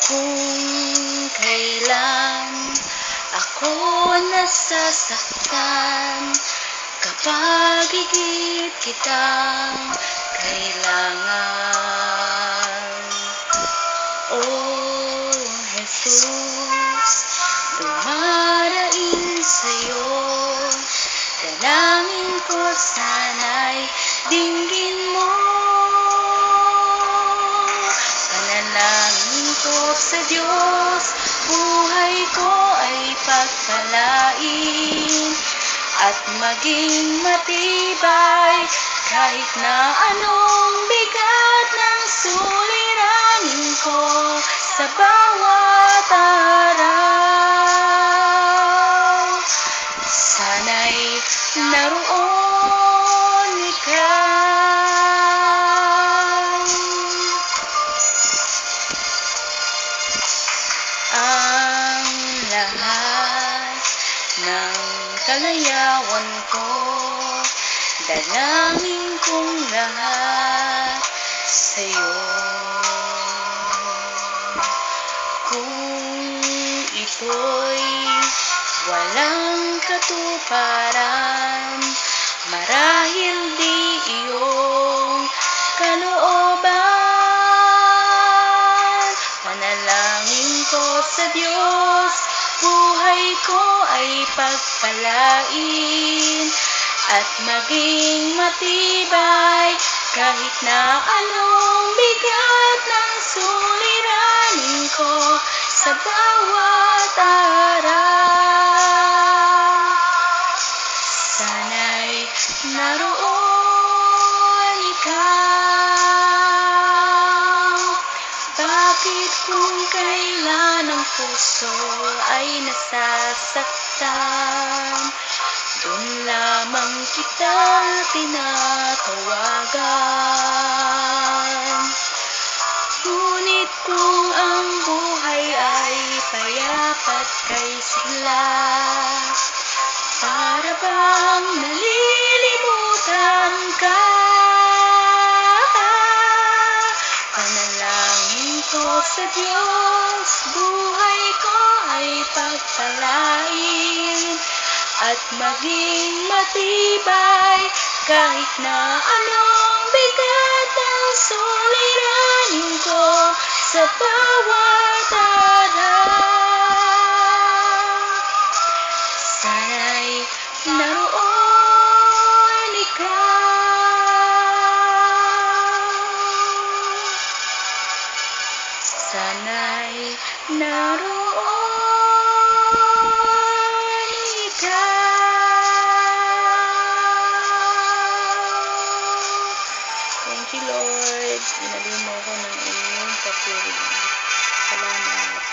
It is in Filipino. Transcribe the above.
Kung kailan ako nasasaktan, kapag higit kitang kailangan. O Jesus, dumaraing sa'yo, dalangin ko sana'y dinggin mo. Panalangin ko sa Diyos, buhay ko ay pagpalain at maging matibay kahit na anong bigat ng suliranin ko sa bawat araw. Sana'y naroon ikaw. Ang lahat ng kalayawan ko, dalangin kong lahat sa'yo. Kung ito'y walang katuparan, marahil di iyong kalooban. Panalangin ko sa Diyos, buhay ko ay pagpalain at maging matibay kahit na anong bigat ng suliranin ko sa bawat araw. Sana'y naroon ikaw. Bakit kung kailan ang puso ay nasasaktan, doon lamang kita tinatawagan? Ngunit kung ang buhay ay payapat kay sigla, para bang nalilimutan ka? Panalangin ko sa Diyos, buhay ko ay pagpalain at maging matibay kahit na anong bigat ng suliranin ko sa bawat araw. Sana'y naroon ikaw. Sana'y naroon ikaw. Thank you, Lord. Inalin mo ko ng iyong papuri. Salamat.